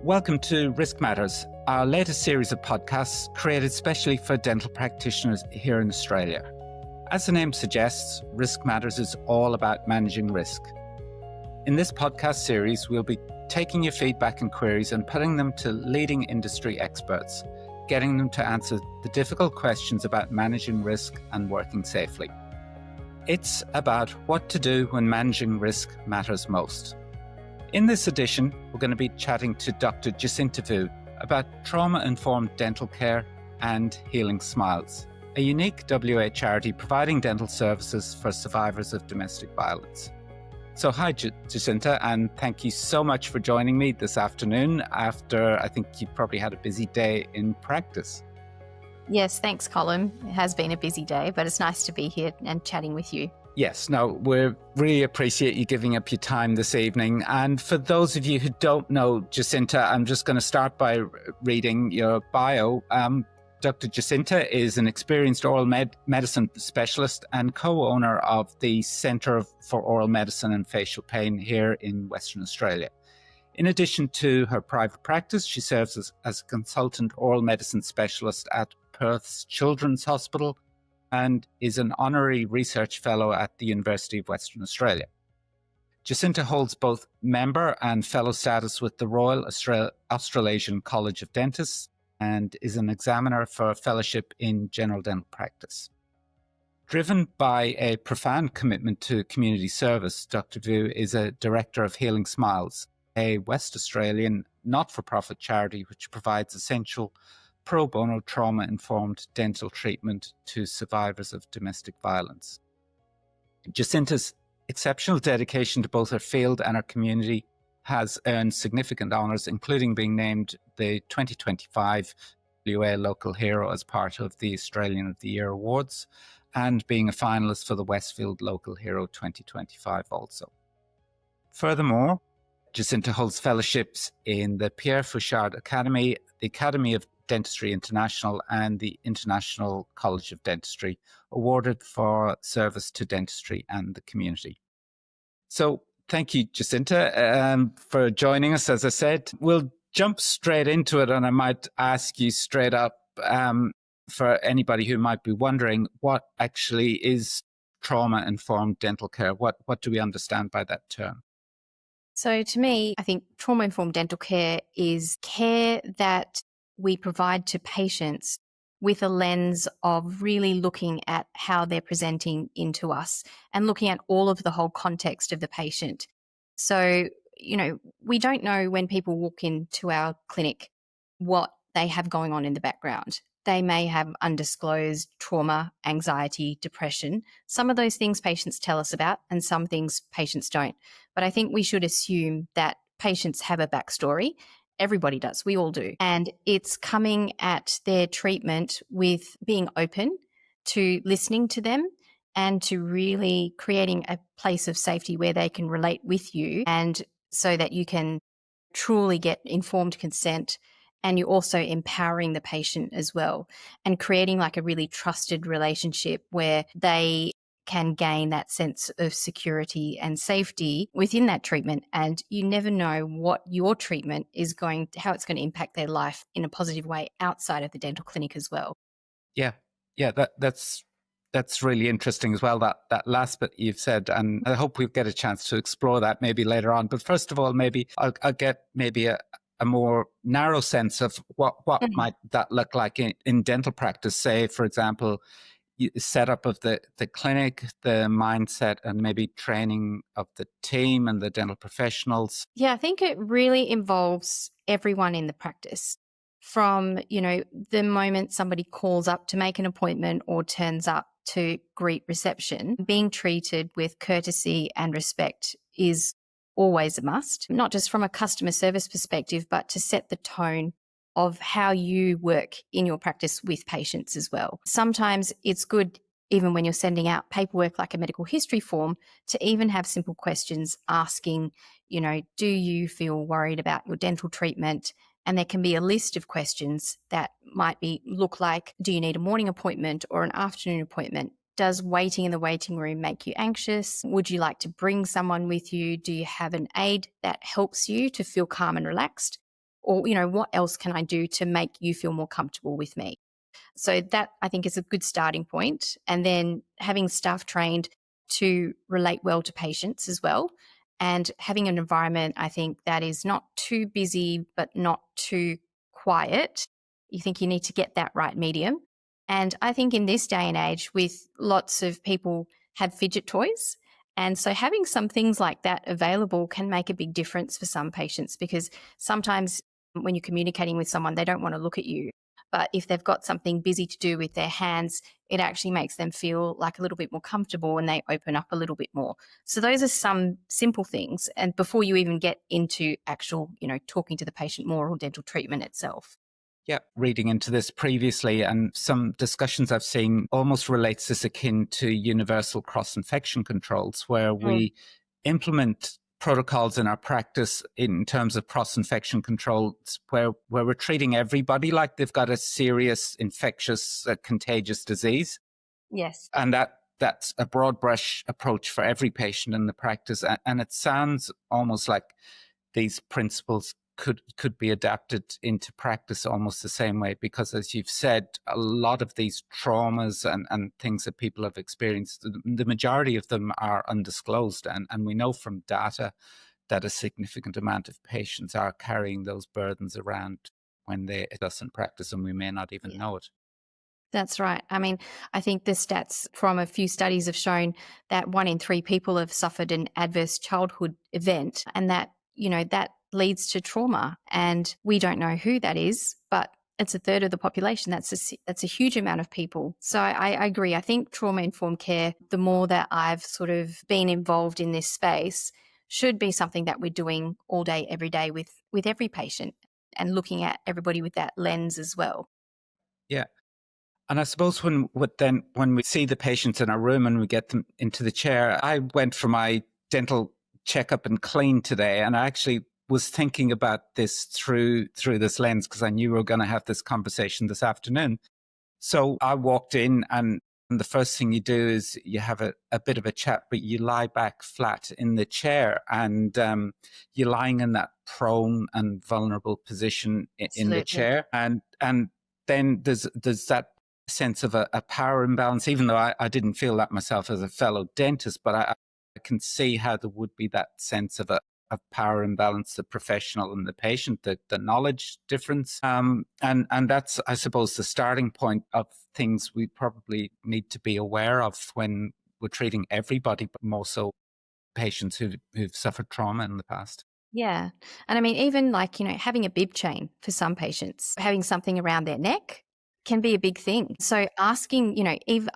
Welcome to Risk Matters, our latest series of podcasts created specially for dental practitioners here in Australia. As the name suggests, Risk Matters is all about managing risk. In this podcast series, we'll be taking your feedback and queries and putting them to leading industry experts, getting them to answer the difficult questions about managing risk and working safely. It's about what to do when managing risk matters most. In this edition, we're going to be chatting to Dr. Jacinta Vu about trauma-informed dental care and Healing Smiles, a unique WA charity providing dental services for survivors of domestic violence. So hi, Jacinta, and thank you so much for joining me this afternoon after I think you probably had a busy day in practice. Yes, thanks, Colm. It has been a busy day, but it's nice to be here and chatting with you. Yes, no, we really appreciate you giving up your time this evening. And for those of you who don't know Jacinta, I'm just going to start by reading your bio. Dr. Jacinta is an experienced oral medicine specialist and co-owner of the Centre for Oral Medicine and Facial Pain here in Western Australia. In addition to her private practice, she serves as a consultant oral medicine specialist at Perth's Children's Hospital and is an honorary research fellow at the University of Western Australia. Jacinta holds both member and fellow status with the Royal Australasian College of Dentists and is an examiner for a fellowship in general dental practice. Driven by a profound commitment to community service, Dr. Vu is a director of Healing Smiles, a West Australian not-for-profit charity which provides essential pro bono trauma-informed dental treatment to survivors of domestic violence. Jacinta's exceptional dedication to both her field and her community has earned significant honours, including being named the 2025 WA Local Hero as part of the Australian of the Year Awards and being a finalist for the Westfield Local Hero 2025 also. Furthermore, Jacinta holds fellowships in the Pierre Fauchard Academy, the Academy of Dentistry International and the International College of Dentistry, awarded for service to dentistry and the community. So thank you, Jacinta, for joining us. As I said, we'll jump straight into it, and I might ask you straight up, for anybody who might be wondering, what actually is trauma-informed dental care? What do we understand by that term? So to me, I think trauma-informed dental care is care that we provide to patients with a lens of really looking at how they're presenting into us and looking at all of the whole context of the patient. So, we don't know when people walk into our clinic what they have going on in the background. They may have undisclosed trauma, anxiety, depression. Some of those things patients tell us about and some things patients don't. But I think we should assume that patients have a backstory. Everybody does. We all do. And it's coming at their treatment with being open to listening to them and to really creating a place of safety where they can relate with you, and so that you can truly get informed consent, and you're also empowering the patient as well and creating like a really trusted relationship where they can gain that sense of security and safety within that treatment. And you never know what your treatment is how it's going to impact their life in a positive way outside of the dental clinic as well. Yeah, that's really interesting as well, that last bit you've said, and I hope we'll get a chance to explore that maybe later on. But first of all, maybe I'll get maybe a more narrow sense of what might that look like in dental practice. Say, for example, setup of the clinic, the mindset, and maybe training of the team and the dental professionals. Yeah, I think it really involves everyone in the practice. From, the moment somebody calls up to make an appointment or turns up to greet reception, being treated with courtesy and respect is always a must, not just from a customer service perspective, but to set the tone of how you work in your practice with patients as well. Sometimes it's good, even when you're sending out paperwork like a medical history form, to even have simple questions asking, do you feel worried about your dental treatment? And there can be a list of questions that might look like, do you need a morning appointment or an afternoon appointment? Does waiting in the waiting room make you anxious? Would you like to bring someone with you? Do you have an aide that helps you to feel calm and relaxed? Or, what else can I do to make you feel more comfortable with me? So that I think is a good starting point. And then having staff trained to relate well to patients as well. And having an environment, I think, that is not too busy, but not too quiet. You think you need to get that right medium. And I think in this day and age, with lots of people have fidget toys. And so having some things like that available can make a big difference for some patients, because sometimes when you're communicating with someone, they don't want to look at you. But if they've got something busy to do with their hands, it actually makes them feel like a little bit more comfortable and they open up a little bit more. So those are some simple things. And before you even get into actual, talking to the patient more or dental treatment itself. Yeah, reading into this previously, and some discussions I've seen almost relates this akin to universal cross-infection controls, where we implement protocols in our practice in terms of cross-infection controls where we're treating everybody like they've got a serious infectious contagious disease. Yes. And that's a broad brush approach for every patient in the practice. And it sounds almost like these principles could be adapted into practice almost the same way, because as you've said, a lot of these traumas and things that people have experienced, the majority of them are undisclosed, and we know from data that a significant amount of patients are carrying those burdens around when they doesn't practice, and we may not even know it. That's right. I mean, I think the stats from a few studies have shown that 1 in 3 people have suffered an adverse childhood event, and that, that leads to trauma. And we don't know who that is, but it's a third of the population. That's a huge amount of people. So I agree. I think trauma-informed care, the more that I've sort of been involved in this space, should be something that we're doing all day, every day with every patient, and looking at everybody with that lens as well. Yeah. And I suppose when we see the patients in our room and we get them into the chair, I went for my dental checkup and clean today, and I actually was thinking about this through this lens, because I knew we were going to have this conversation this afternoon. So I walked in, and the first thing you do is you have a bit of a chat, but you lie back flat in the chair, and you're lying in that prone and vulnerable position in the chair. And then there's that sense of a power imbalance, even though I didn't feel that myself as a fellow dentist, but I can see how there would be that sense of power imbalance, the professional and the patient, the knowledge difference. And that's, I suppose, the starting point of things we probably need to be aware of when we're treating everybody, but more so patients who've suffered trauma in the past. Yeah. And I mean, even like, having a bib chain for some patients, having something around their neck can be a big thing. So asking,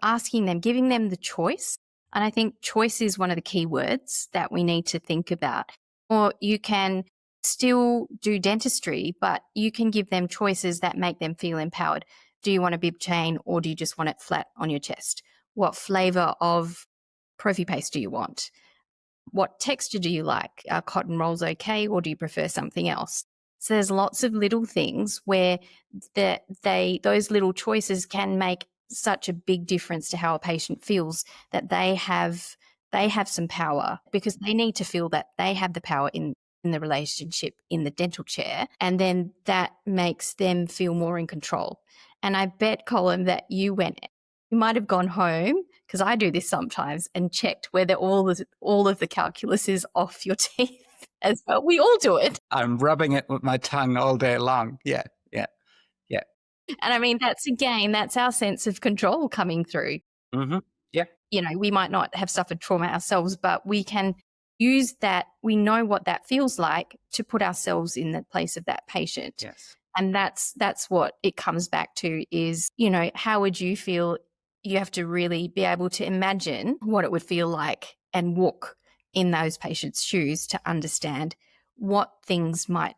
asking them, giving them the choice. And I think choice is one of the key words that we need to think about. Or you can still do dentistry, but you can give them choices that make them feel empowered. Do you want a bib chain, or do you just want it flat on your chest? What flavor of prophy paste do you want? What texture do you like? Are cotton rolls okay, or do you prefer something else? So there's lots of little things where those little choices can make such a big difference to how a patient feels, that they have some power, because they need to feel that they have the power in the relationship in the dental chair, and then that makes them feel more in control. And I bet, Colm, that you might have gone home, because I do this sometimes, and checked whether all of the calculus is off your teeth as well. We all do it. I'm rubbing it with my tongue all day long. Yeah. And I mean, that's our sense of control coming through. Mm-hmm. Yeah. We might not have suffered trauma ourselves, but we can use that. We know what that feels like to put ourselves in the place of that patient. Yes. And that's what it comes back to is, how would you feel? You have to really be able to imagine what it would feel like and walk in those patients' shoes to understand what things might,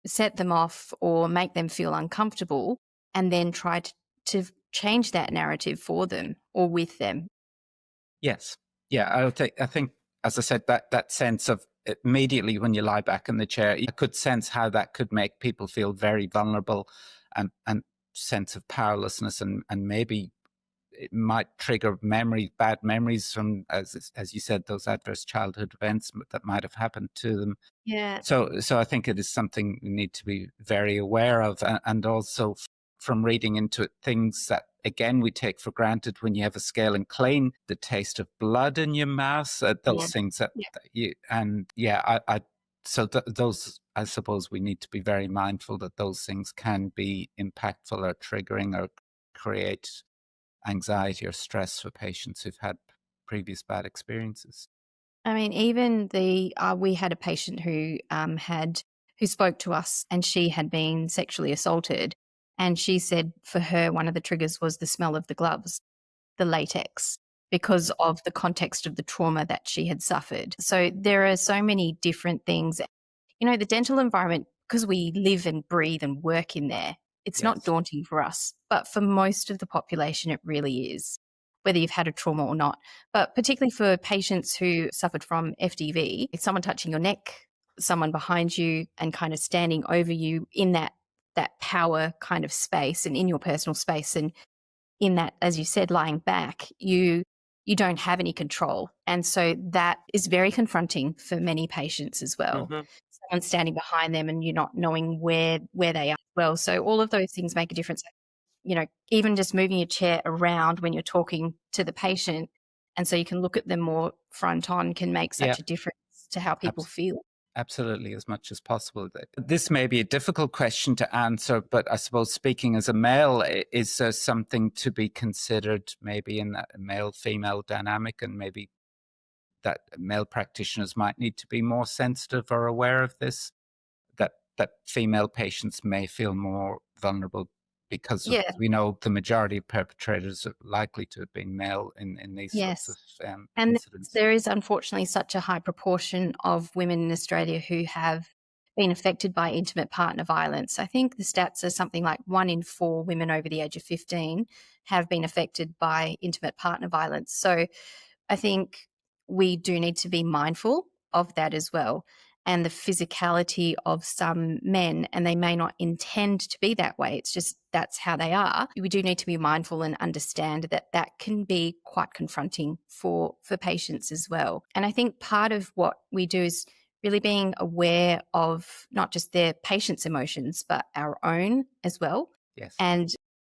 set them off or make them feel uncomfortable, and then try to change that narrative for them or with them. Yes. Yeah. I think, as I said, that sense of immediately when you lie back in the chair, you could sense how that could make people feel very vulnerable and sense of powerlessness, and maybe it might trigger bad memories from, as you said, those adverse childhood events that might have happened to them. Yeah. So I think it is something we need to be very aware of, and also from reading into it, things that again we take for granted when you have a scale and clean, the taste of blood in your mouth, those things that you, and so those, I suppose we need to be very mindful that those things can be impactful or triggering or create anxiety or stress for patients who've had previous bad experiences. I mean, even we had a patient who who spoke to us, and she had been sexually assaulted, and she said for her one of the triggers was the smell of the gloves, the latex, because of the context of the trauma that she had suffered. So there are so many different things. You know, the dental environment, because we live and breathe and work in there, it's not Yes. daunting for us. But for most of the population, it really is, whether you've had a trauma or not. But particularly for patients who suffered from FDV, it's someone touching your neck, someone behind you and kind of standing over you in that power kind of space and in your personal space. And in that, as you said, lying back, you don't have any control. And so that is very confronting for many patients as well. Someone standing behind them and you're not knowing where they are as well. So all of those things make a difference. You know, even just moving your chair around when you're talking to the patient, and so you can look at them more front on, can make such a difference to how people feel. Absolutely, as much as possible. This may be a difficult question to answer, but I suppose speaking as a male, is there something to be considered maybe in that male-female dynamic, and maybe that male practitioners might need to be more sensitive or aware of this, that female patients may feel more vulnerable because of, Yeah. we know the majority of perpetrators are likely to have been male in these sorts of Yes. And incidents. there is unfortunately such a high proportion of women in Australia who have been affected by intimate partner violence. I think the stats are something like 1 in 4 women over the age of 15 have been affected by intimate partner violence. So I think we do need to be mindful of that as well, and the physicality of some men, and they may not intend to be that way. It's just that's how they are. We do need to be mindful and understand that that can be quite confronting for patients as well. And I think part of what we do is really being aware of not just their patient's emotions, but our own as well. Yes. And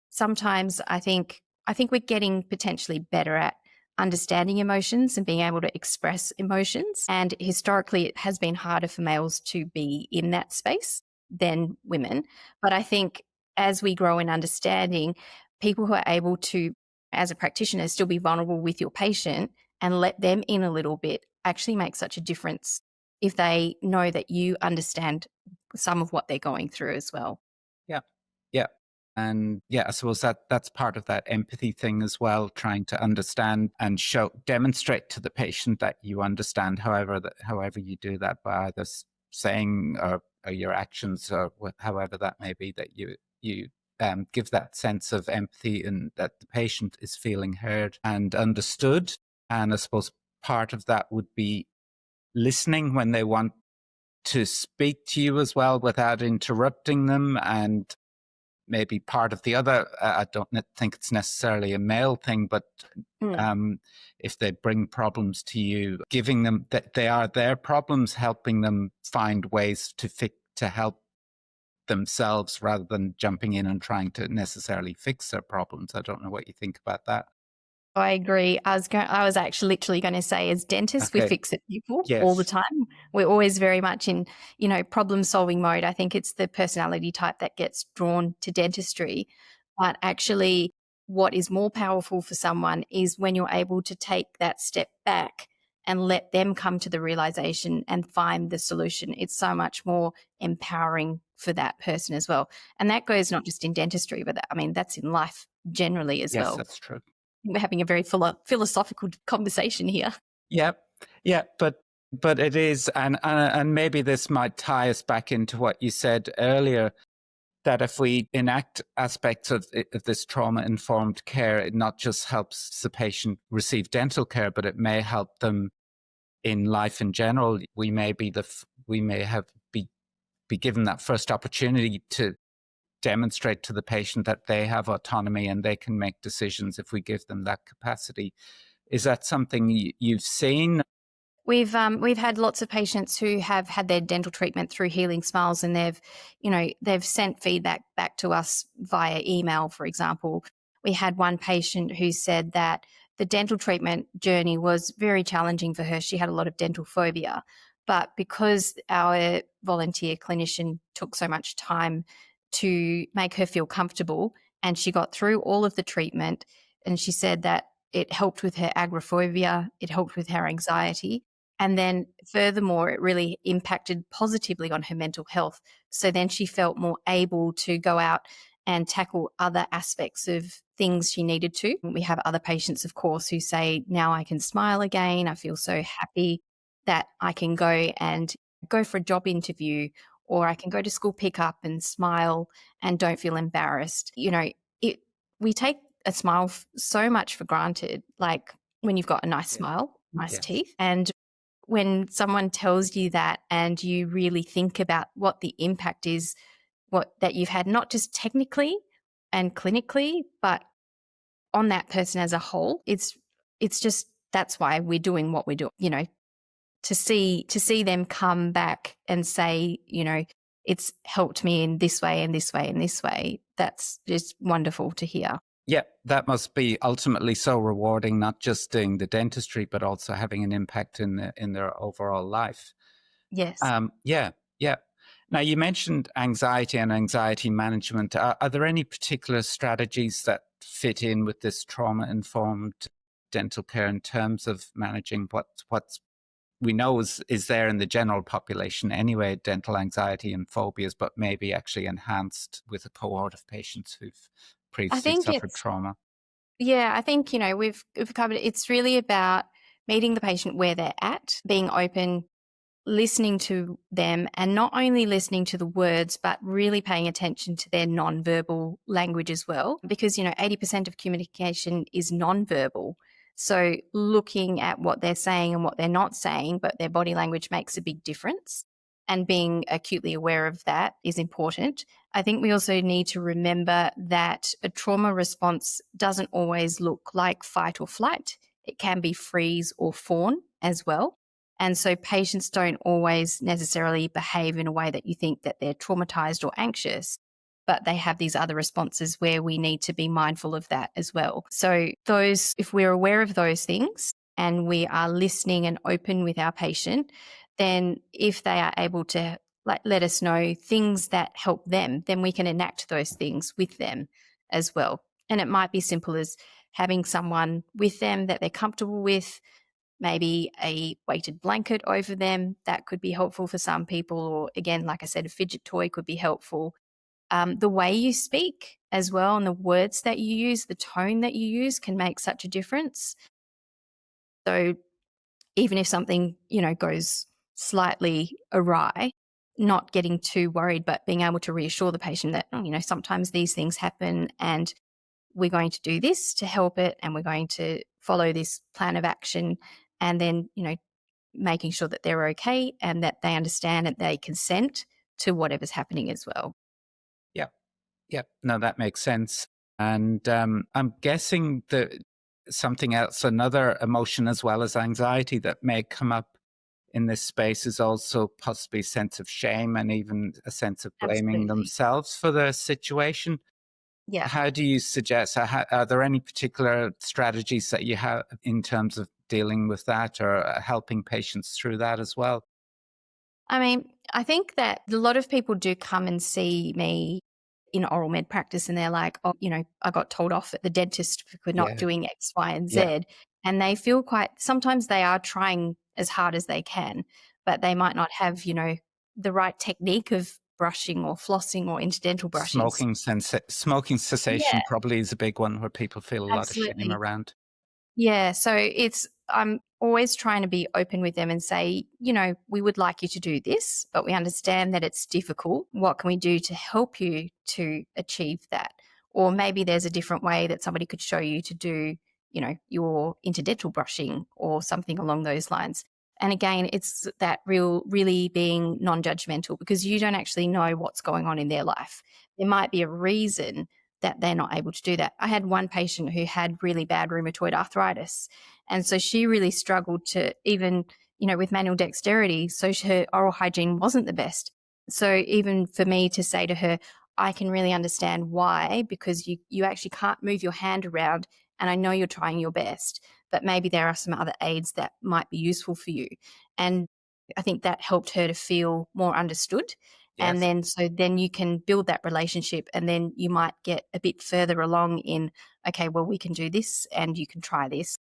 sometimes I think we're getting potentially better at understanding emotions and being able to express emotions. And historically, it has been harder for males to be in that space than women. But I think as we grow in understanding, people who are able to, as a practitioner, still be vulnerable with your patient and let them in a little bit actually makes such a difference if they know that you understand some of what they're going through as well. Yeah. Yeah. And yeah, I suppose that's part of that empathy thing as well, trying to understand and demonstrate to the patient that you understand, however you do that, by either saying or your actions or however that may be, that you give that sense of empathy and that the patient is feeling heard and understood. And I suppose part of that would be listening when they want to speak to you as well without interrupting them. And maybe part of the other, I don't think it's necessarily a male thing, but if they bring problems to you, giving them that they are their problems, helping them find ways to help themselves rather than jumping in and trying to necessarily fix their problems. I don't know what you think about that. I agree. I was actually literally going to say, as dentists, we Okay. fix it people all the Yes. time. We're always very much in, problem solving mode. I think it's the personality type that gets drawn to dentistry. But actually, what is more powerful for someone is when you're able to take that step back and let them come to the realization and find the solution. It's so much more empowering for that person as well. And that goes not just in dentistry, but that's in life generally as Yes, well. that's true. We're having a very philosophical conversation here. Yeah, yeah, but it is, and maybe this might tie us back into what you said earlier, that if we enact aspects of this trauma-informed care, it not just helps the patient receive dental care, but it may help them in life in general. We may be be given that first opportunity to demonstrate to the patient that they have autonomy and they can make decisions if we give them that capacity. Is that something you've seen? We've had lots of patients who have had their dental treatment through Healing Smiles, and they've sent feedback back to us via email. For example, we had one patient who said that the dental treatment journey was very challenging for her. She had a lot of dental phobia, but because our volunteer clinician took so much time to make her feel comfortable, and she got through all of the treatment, and she said that it helped with her agoraphobia, it helped with her anxiety. And then furthermore, it really impacted positively on her mental health. So then she felt more able to go out and tackle other aspects of things she needed to. We have other patients, of course, who say, now I can smile again. I feel so happy that I can go for a job interview, or I can go to school pickup and smile and don't feel embarrassed. We take a smile so much for granted, like when you've got a nice smile, nice Yes. teeth. And when someone tells you that and you really think about what the impact is, what that you've had, not just technically and clinically, but on that person as a whole, it's just, that's why we're doing what we're doing, to see them come back and say, it's helped me in this way and this way and this way. That's just wonderful to hear. Yeah, that must be ultimately so rewarding, not just doing the dentistry, but also having an impact in their overall life. Yes. Yeah, yeah. Now, you mentioned anxiety and anxiety management. Are there any particular strategies that fit in with this trauma-informed dental care in terms of managing what's we know is there in the general population anyway, dental anxiety and phobias, but maybe actually enhanced with a cohort of patients who've I previously think suffered it's trauma? Yeah, I think, we've covered it. It's really about meeting the patient where they're at, being open, listening to them, and not only listening to the words, but really paying attention to their nonverbal language as well. Because, 80% of communication is nonverbal. So looking at what they're saying and what they're not saying, but their body language makes a big difference. And being acutely aware of that is important. I think we also need to remember that a trauma response doesn't always look like fight or flight. It can be freeze or fawn as well. And so patients don't always necessarily behave in a way that you think that they're traumatized or anxious, but they have these other responses where we need to be mindful of that as well. So if we're aware of those things and we are listening and open with our patient, then if they are able to let us know things that help them, then we can enact those things with them as well. And it might be simple as having someone with them that they're comfortable with, maybe a weighted blanket over them. That could be helpful for some people. Or again, like I said, a fidget toy could be helpful. The way you speak as well, and the words that you use, the tone that you use can make such a difference. So even if something, goes slightly awry, not getting too worried, but being able to reassure the patient that, sometimes these things happen and we're going to do this to help it, and we're going to follow this plan of action. And then, making sure that they're okay and that they understand and they consent to whatever's happening as well. Yeah, yeah. No, that makes sense. And I'm guessing that something else, another emotion as well as anxiety that may come up in this space is also possibly a sense of shame and even a sense of blaming Absolutely. themselves for the situation. Yeah. How do you suggest, are there any particular strategies that you have in terms of dealing with that or helping patients through that as well? I mean, I think that a lot of people do come and see me in oral med practice and they're like, oh, I got told off at the dentist for not Yeah, doing X, Y, and yeah. Z. And they feel sometimes they are trying as hard as they can, but they might not have, the right technique of brushing or flossing or interdental brushing. Smoking cessation Yeah, probably is a big one where people feel a lot of shame absolutely. around. Yeah, so I'm always trying to be open with them and say, we would like you to do this, but we understand that it's difficult. What can we do to help you to achieve that? Or maybe there's a different way that somebody could show you to do, your interdental brushing or something along those lines. And again, it's that really being non-judgmental, because you don't actually know what's going on in their life. There might be a reason that they're not able to do that. I had one patient who had really bad rheumatoid arthritis. And so she really struggled to even, with manual dexterity. So her oral hygiene wasn't the best. So even for me to say to her, I can really understand why, because you actually can't move your hand around, and I know you're trying your best, but maybe there are some other aids that might be useful for you. And I think that helped her to feel more understood. And Yes. then you can build that relationship, and then you might get a bit further along in, okay, well, we can do this and you can try this,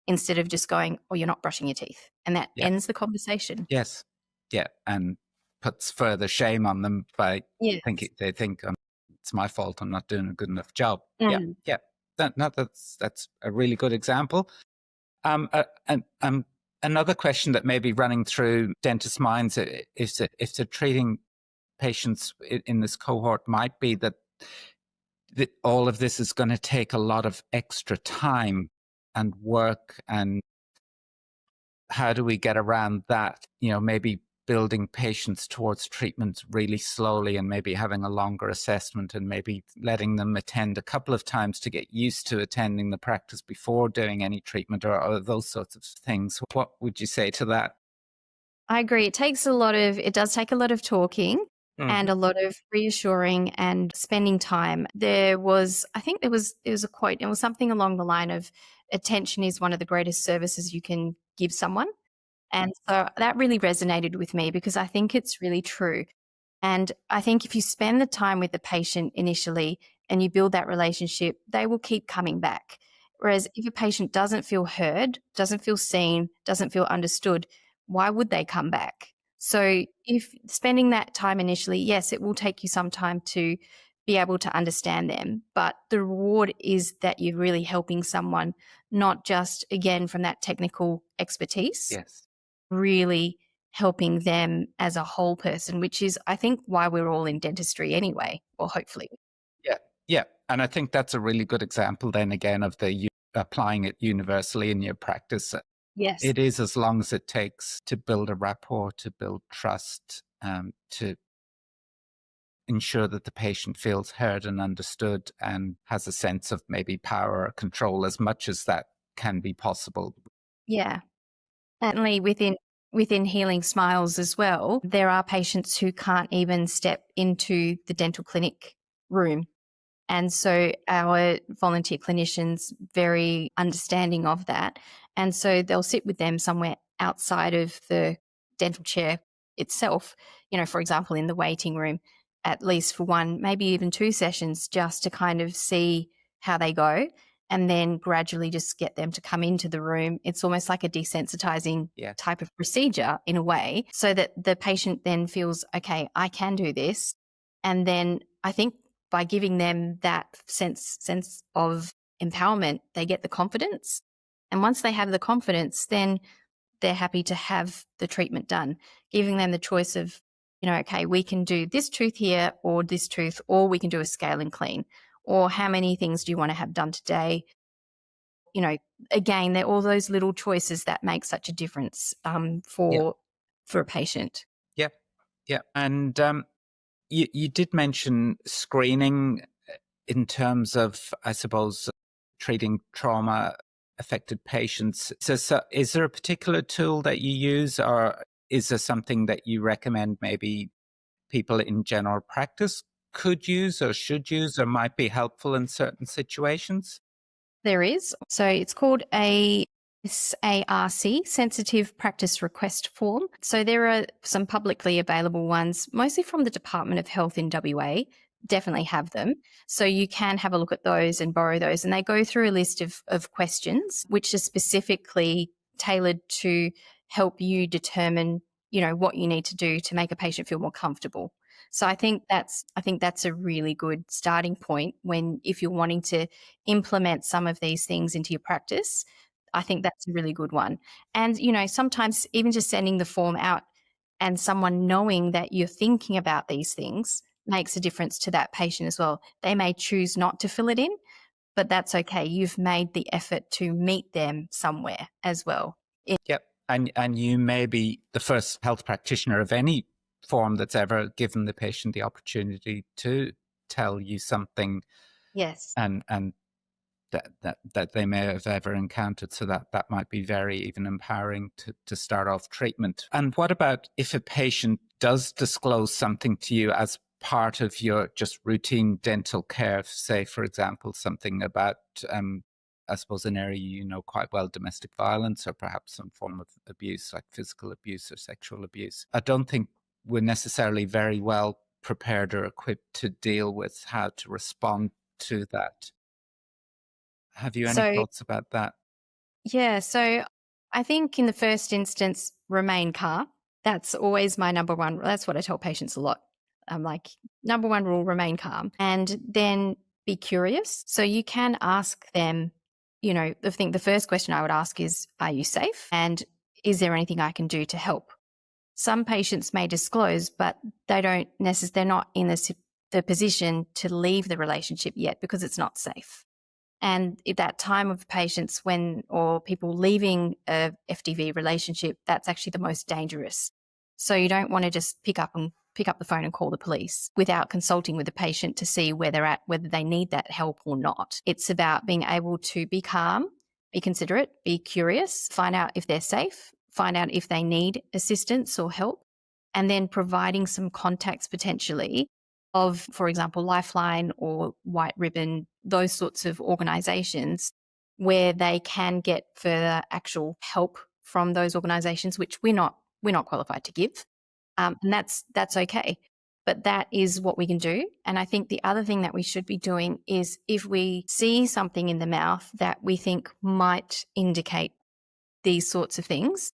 instead of just going, oh, you're not brushing your teeth. And that Yeah. ends the conversation. Yes. Yeah. And puts further shame on them by Yes. thinking they think it's my fault. I'm not doing a good enough job. Yeah. Mm. Yeah. That's a really good example. And another question that may be running through dentists' minds if they're treating patients in this cohort might be that all of this is going to take a lot of extra time and work. And how do we get around that? Maybe building patients towards treatment really slowly, and maybe having a longer assessment, and maybe letting them attend a couple of times to get used to attending the practice before doing any treatment, or those sorts of things. What would you say to that? I agree. It does take a lot of talking Mhm. and a lot of reassuring and spending time. It was a quote, it was something along the line of, attention is one of the greatest services you can give someone. And so that really resonated with me, because I think it's really true. And I think if you spend the time with the patient initially and you build that relationship, they will keep coming back. Whereas if a patient doesn't feel heard, doesn't feel seen, doesn't feel understood, why would they come back? So if spending that time initially, yes, it will take you some time to be able to understand them, but the reward is that you're really helping someone, not just, again, from that technical expertise, Yes. really helping them as a whole person, which is, I think, why we're all in dentistry anyway, or hopefully. Yeah. Yeah. And I think that's a really good example then again of applying it universally in your practice. Yes. It is as long as it takes to build a rapport, to build trust, to ensure that the patient feels heard and understood and has a sense of maybe power or control as much as that can be possible. Yeah. Certainly within Healing Smiles as well, there are patients who can't even step into the dental clinic room. And so our volunteer clinicians very understanding of that. And so they'll sit with them somewhere outside of the dental chair itself, for example, in the waiting room, at least for one, maybe even two sessions, just to kind of see how they go, and then gradually just get them to come into the room. It's almost like a desensitizing Yeah. type of procedure in a way, so that the patient then feels, okay, I can do this. And then I think by giving them that sense of empowerment, they get the confidence. And once they have the confidence, then they're happy to have the treatment done, giving them the choice of, okay, we can do this tooth here or this tooth, or we can do a scale and clean, or how many things do you want to have done today? You know, again, they're all those little choices that make such a difference Yeah. for a patient. Yeah. Yeah. And you did mention screening in terms of, I suppose, treating trauma affected patients. So is there a particular tool that you use, or is there something that you recommend maybe people in general practice could use or should use or might be helpful in certain situations? There is. So it's called a SARC, Sensitive Practice Request Form. So there are some publicly available ones, mostly from the Department of Health in WA. Definitely have them. So you can have a look at those and borrow those. And they go through a list of questions, which are specifically tailored to help you determine, what you need to do to make a patient feel more comfortable. So I think that's a really good starting point, if you're wanting to implement some of these things into your practice. I think that's a really good one. And, sometimes even just sending the form out and someone knowing that you're thinking about these things makes a difference to that patient as well. They may choose not to fill it in, but that's okay. You've made the effort to meet them somewhere as well. Yep. And you may be the first health practitioner of any form that's ever given the patient the opportunity to tell you something Yes. and that they may have ever encountered. So that might be very even empowering to start off treatment. And what about if a patient does disclose something to you as part of your just routine dental care, say, for example, something about, I suppose, an area you know quite well, domestic violence, or perhaps some form of abuse, like physical abuse or sexual abuse. I don't think we're necessarily very well prepared or equipped to deal with how to respond to that. Have you any So, thoughts about that? yeah, so I think in the first instance, remain calm. That's always my number one. That's what I tell patients a lot. I'm like, number one rule, remain calm. And then be curious. So you can ask them, I think the first question I would ask is, are you safe? And is there anything I can do to help? Some patients may disclose, but they're not in the position to leave the relationship yet because it's not safe. And at that time of patients or people leaving a FDV relationship, that's actually the most dangerous. So you don't want to just pick up the phone and call the police without consulting with the patient to see where they're at, whether they need that help or not. It's about being able to be calm, be considerate, be curious, find out if they're safe, find out if they need assistance or help, and then providing some contacts potentially of, for example, Lifeline or White Ribbon, those sorts of organisations where they can get further actual help from those organisations, which we're not qualified to give, and that's okay. But that is what we can do. And I think the other thing that we should be doing is if we see something in the mouth that we think might indicate these sorts of things,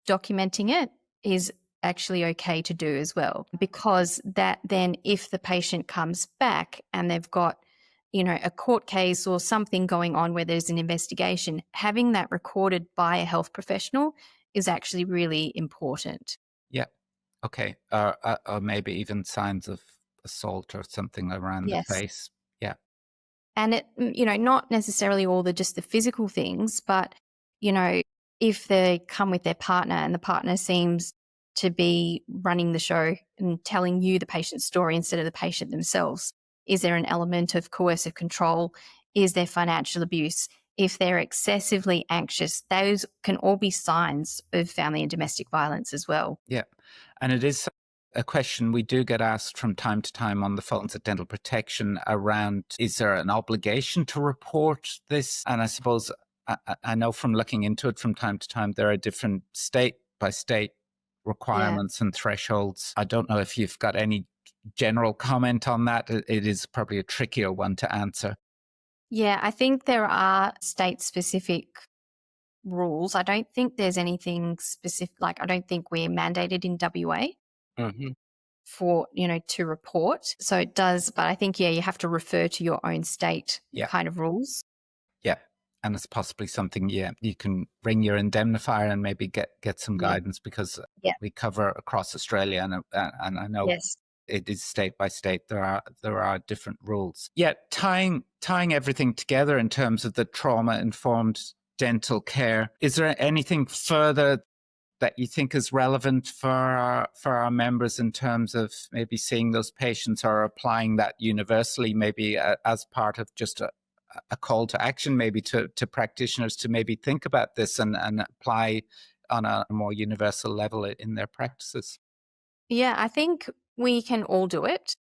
documenting it is actually okay to do as well, because that then if the patient comes back and they've got a court case or something going on where there's an investigation, having that recorded by a health professional is actually really important. Yeah. Okay. Or maybe even signs of assault or something around the Yes. face. Yeah. And not necessarily all just the physical things, but, you know, if they come with their partner and the partner seems to be running the show and telling you the patient's story instead of the patient themselves, is there an element of coercive control? Is there financial abuse? If they're excessively anxious, those can all be signs of family and domestic violence as well. Yeah. And it is a question we do get asked from time to time on the phones at Dental Protection around, is there an obligation to report this? And I suppose I know from looking into it from time to time, there are different state by state Yeah. requirements and thresholds. I don't know if you've got any general comment on that. It is probably a trickier one to answer. Yeah, I think there are state specific rules. I don't think there's anything specific, like I don't think we're mandated in WA Mm-hmm. for, to report. So it does, but I think, yeah, you have to refer to your own state Yeah. kind of rules. Yeah. And it's possibly something, you can ring your indemnifier and maybe get some Yeah. guidance, because Yeah. we cover across Australia, and I know Yes. it is state by state. There are different rules. Yeah, tying everything together in terms of the trauma-informed dental care, is there anything further that you think is relevant for our members in terms of maybe seeing those patients or applying that universally, maybe as part of just a call to action, maybe to practitioners to maybe think about this and apply on a more universal level in their practices? Yeah, I think we can all do it.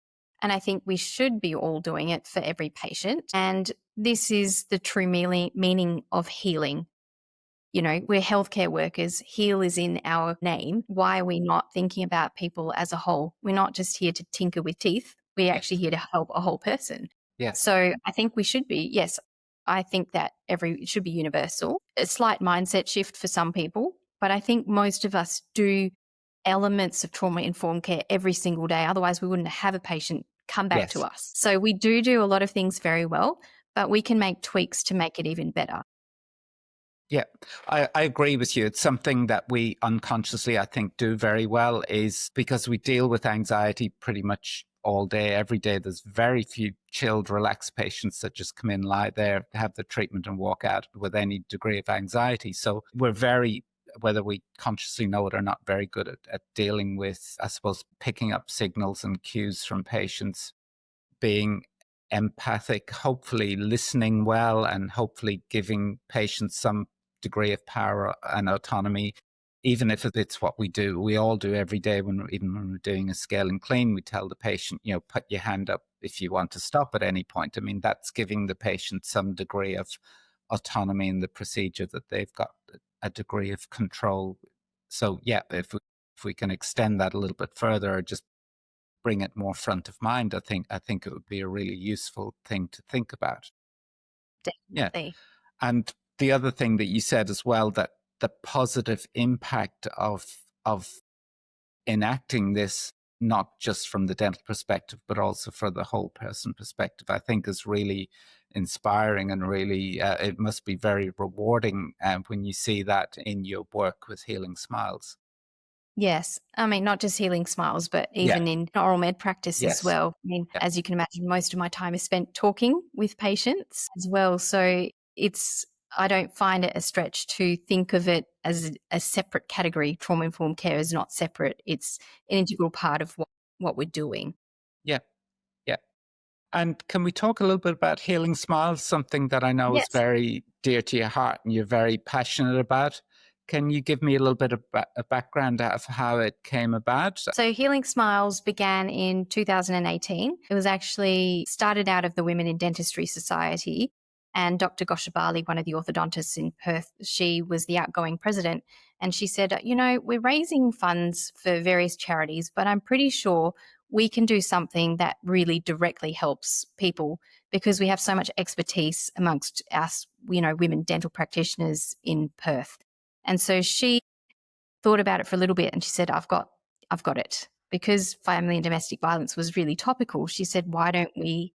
And I think we should be all doing it for every patient. And this is the true meaning of healing. We're healthcare workers. Heal is in our name. Why are we not thinking about people as a whole? We're not just here to tinker with teeth. We're actually Yes. here to help a whole person. Yes. So I think we should be, yes, I think that it should be universal. A slight mindset shift for some people, but I think most of us do elements of trauma informed care every single day. Otherwise, we wouldn't have a patient come back to Yes. us. So we do a lot of things very well, but we can make tweaks to make it even better. Yeah, I agree with you. It's something that we unconsciously, I think, do very well, is because we deal with anxiety pretty much all day, every day. There's very few chilled, relaxed patients that just come in, lie there, have the treatment and walk out with any degree of anxiety. So we're very whether we consciously know it or not, very good at dealing with, I suppose, picking up signals and cues from patients, being empathic, hopefully listening well, and hopefully giving patients some degree of power and autonomy, even if it's what we do. We all do every day, even when we're doing a scale and clean, we tell the patient, put your hand up if you want to stop at any point. I mean, that's giving the patient some degree of autonomy in the procedure, that they've got a degree of control. So yeah, if we can extend that a little bit further, or just bring it more front of mind, I think it would be a really useful thing to think about. Yeah. Definitely. And the other thing that you said as well, that the positive impact of enacting this, not just from the dental perspective, but also for the whole person perspective, I think is really inspiring, and really it must be very rewarding when you see that in your work with Healing Smiles. Yes. I mean, not just Healing Smiles, but Yeah. even in oral med practice as Yes. well. I mean, Yeah. as you can imagine, most of my time is spent talking with patients as well. So I don't find it a stretch to think of it as a separate category. Trauma-informed care is not separate. It's an integral part of what we're doing. Yeah. Yeah. And can we talk a little bit about Healing Smiles, something that I know is Yes. very dear to your heart and you're very passionate about? Can you give me a little bit of a background of how it came about? So Healing Smiles began in 2018. It was actually started out of the Women in Dentistry Society, and Dr. Goshabali, one of the orthodontists in Perth, she was the outgoing president, and she said, we're raising funds for various charities, but I'm pretty sure we can do something that really directly helps people, because we have so much expertise amongst us, women dental practitioners in Perth. And so she thought about it for a little bit, and she said, I've got it. Because family and domestic violence was really topical, she said, why don't we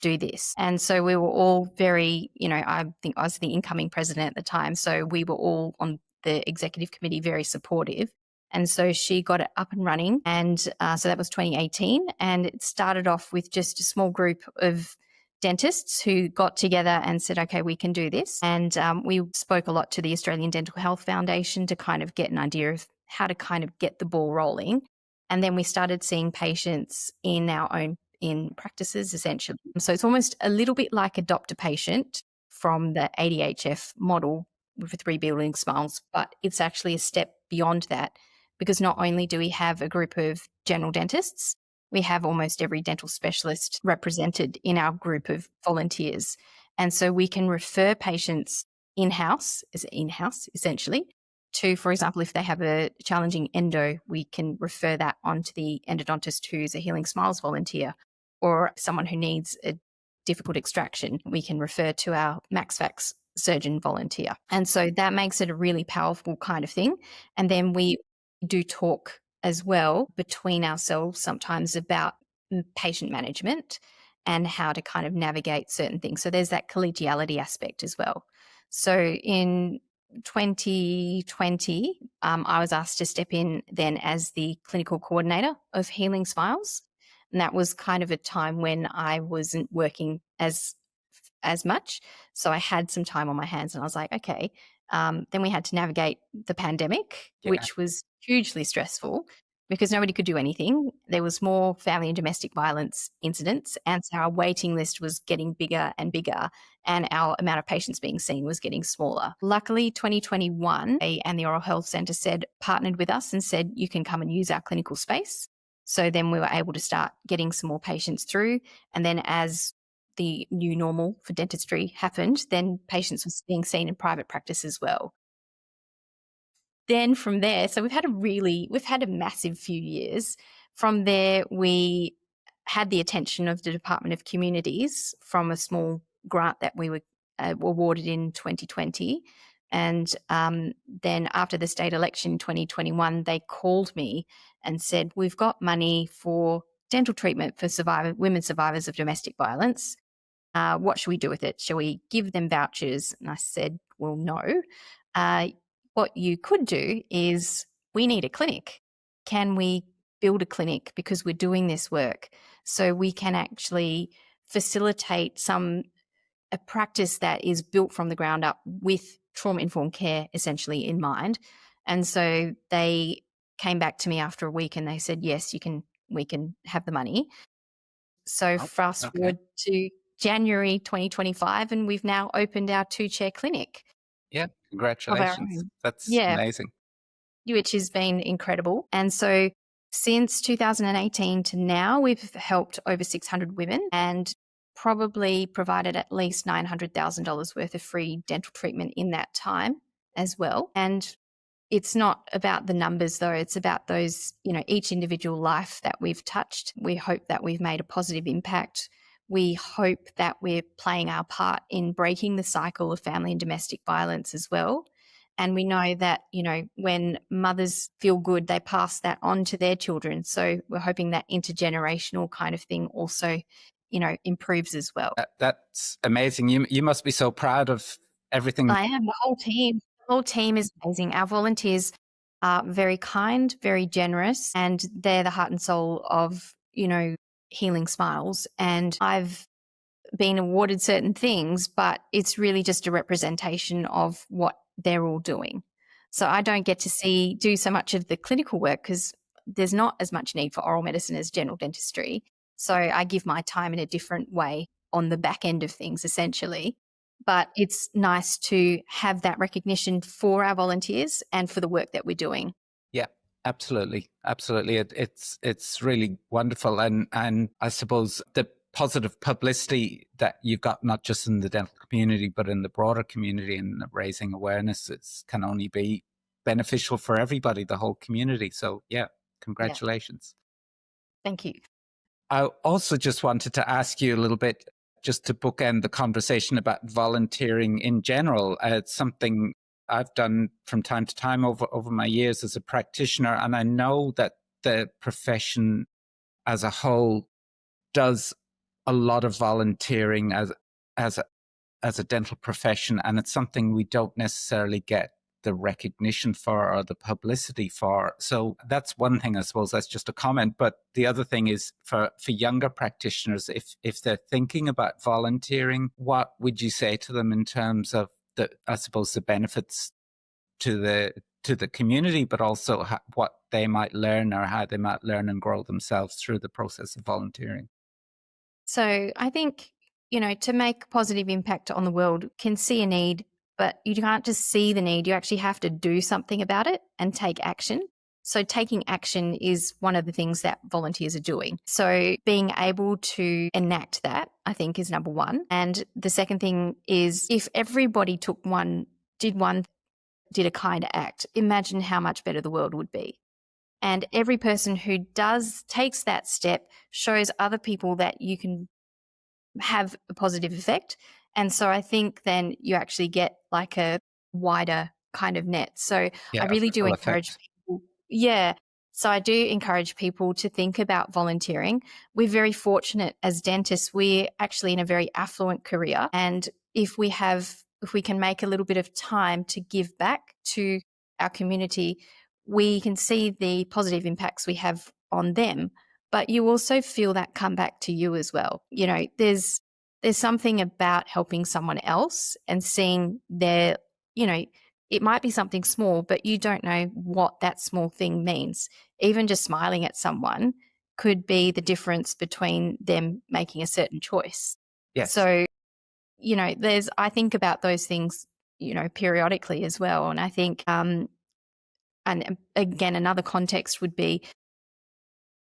do this? And so we were all very, I think I was the incoming president at the time, so we were all on the executive committee very supportive. And so she got it up and running. And so that was 2018. And it started off with just a small group of dentists who got together and said, okay, we can do this. And we spoke a lot to the Australian Dental Health Foundation to kind of get an idea of how to kind of get the ball rolling. And then we started seeing patients in our own practices, essentially. So it's almost a little bit like adopt a patient from the ADHF model with Rebuilding Smiles, but it's actually a step beyond that, because not only do we have a group of general dentists, we have almost every dental specialist represented in our group of volunteers. And so we can refer patients in-house essentially, to, for example, if they have a challenging endo, we can refer that onto the endodontist who's a Healing Smiles volunteer, or someone who needs a difficult extraction, we can refer to our MaxFax surgeon volunteer. And so that makes it a really powerful kind of thing. And then we do talk as well between ourselves sometimes about patient management and how to kind of navigate certain things. So there's that collegiality aspect as well. So in 2020, I was asked to step in then as the clinical coordinator of Healing Smiles. And that was kind of a time when I wasn't working as much. So I had some time on my hands, and I was like, okay. Then we had to navigate the pandemic, which was hugely stressful because nobody could do anything. There was more family and domestic violence incidents, and so our waiting list was getting bigger and bigger, and our amount of patients being seen was getting smaller. Luckily, 2021, and the Oral Health Centre partnered with us and said, you can come and use our clinical space. So then we were able to start getting some more patients through. And then as the new normal for dentistry happened, then patients were being seen in private practice as well. Then from there, so we've had a massive few years. From there, we had the attention of the Department of Communities from a small grant that we were awarded in 2020. And then after the state election in 2021, they called me and said, we've got money for dental treatment for women survivors of domestic violence. What should we do with it? Shall we give them vouchers? And I said, well, no. What you could do is, we need a clinic. Can we build a clinic, because we're doing this work, so we can actually facilitate a practice that is built from the ground up with trauma-informed care essentially in mind. And so they came back to me after a week and they said, yes, we can have the money. So Oh, fast okay. forward to January 2025, and we've now opened our 2-chair clinic Yeah. of our Congratulations. own. That's Yeah, amazing. which has been incredible. And so since 2018 to now, we've helped over 600 women and probably provided at least $900,000 worth of free dental treatment in that time as well. And it's not about the numbers though, it's about those, each individual life that we've touched. We hope that we've made a positive impact. We hope that we're playing our part in breaking the cycle of family and domestic violence as well. And we know that, when mothers feel good, they pass that on to their children. So we're hoping that intergenerational kind of thing also, improves as well. That's amazing. You must be so proud of everything. I am. The whole team. The whole team is amazing. Our volunteers are very kind, very generous, and they're the heart and soul of, Healing Smiles. And I've been awarded certain things, but it's really just a representation of what they're all doing. So I don't get to do so much of the clinical work because there's not as much need for oral medicine as general dentistry. So I give my time in a different way on the back end of things, essentially. But it's nice to have that recognition for our volunteers and for the work that we're doing. Yeah, absolutely. Absolutely. It's really wonderful. And I suppose the positive publicity that you've got, not just in the dental community, but in the broader community, and raising awareness, can only be beneficial for everybody, the whole community. So yeah, Yeah. congratulations. Thank you. I also just wanted to ask you a little bit, just to bookend the conversation about volunteering in general. It's something I've done from time to time over my years as a practitioner, and I know that the profession as a whole does a lot of volunteering as a, as a dental profession, and it's something we don't necessarily get the recognition for or the publicity for. So that's one thing, I suppose. That's just a comment. But the other thing is for younger practitioners, if they're thinking about volunteering, what would you say to them in terms of I suppose the benefits to the community, but also what they might learn or how they might learn and grow themselves through the process of volunteering? So I think, to make a positive impact on the world can see a need, but you can't just see the need. You actually have to do something about it and take action. So taking action is one of the things that volunteers are doing. So being able to enact that, I think, is number one. And the second thing is if everybody did a kind act, imagine how much better the world would be. And every person who takes that step shows other people that you can have a positive effect. And so I think then you actually get like a wider kind of net. So I Yeah, a really do ripple encourage effect. people. Yeah. So I do encourage people to think about volunteering. We're very fortunate as dentists. We're actually in a very affluent career. And if we can make a little bit of time to give back to our community, we can see the positive impacts we have on them. But you also feel that come back to you as well. There's something about helping someone else and seeing it might be something small, but you don't know what that small thing means. Even just smiling at someone could be the difference between them making a certain choice. Yes. So, I think about those things, periodically as well. And I think, and again, another context would be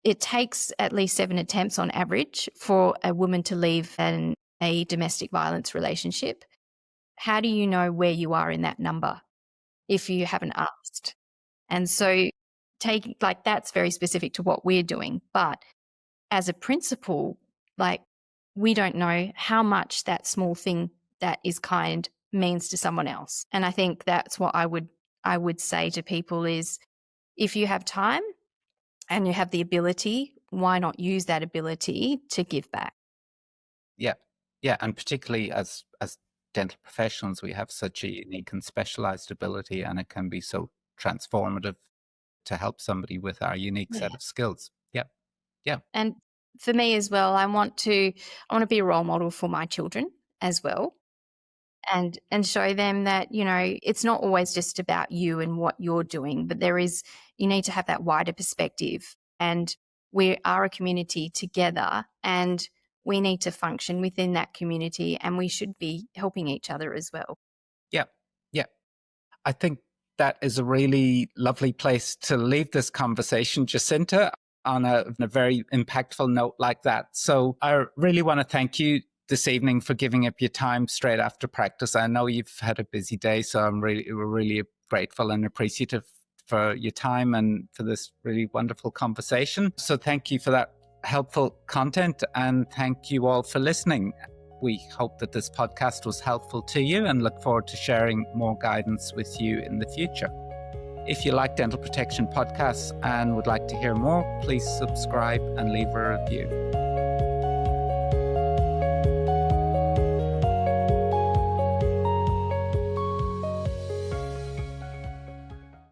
it takes at least 7 attempts on average for a woman to leave a domestic violence relationship. How do you know where you are in that number if you haven't asked? And so that's very specific to what we're doing. But as a principle, we don't know how much that small thing that is kind means to someone else. And I think that's what I would say to people is if you have time and you have the ability, why not use that ability to give back? Yeah. Yeah. And particularly as dental professionals, we have such a unique and specialized ability, and it can be so transformative to help somebody with our unique Yeah. set of skills. Yeah. Yeah. And for me as well, I want to be a role model for my children as well. and show them that, you know, it's not always just about you and what you're doing, but you need to have that wider perspective, and we are a community together, and we need to function within that community, and we should be helping each other as well. Yeah. Yeah. I think that is a really lovely place to leave this conversation, Jacinta, on a very impactful note like that. So I really want to thank you this evening for giving up your time straight after practice. I know you've had a busy day, so we're really grateful and appreciative for your time and for this really wonderful conversation. So thank you for that helpful content, and thank you all for listening. We hope that this podcast was helpful to you and look forward to sharing more guidance with you in the future. If you like dental protection podcasts and would like to hear more, please subscribe and leave a review.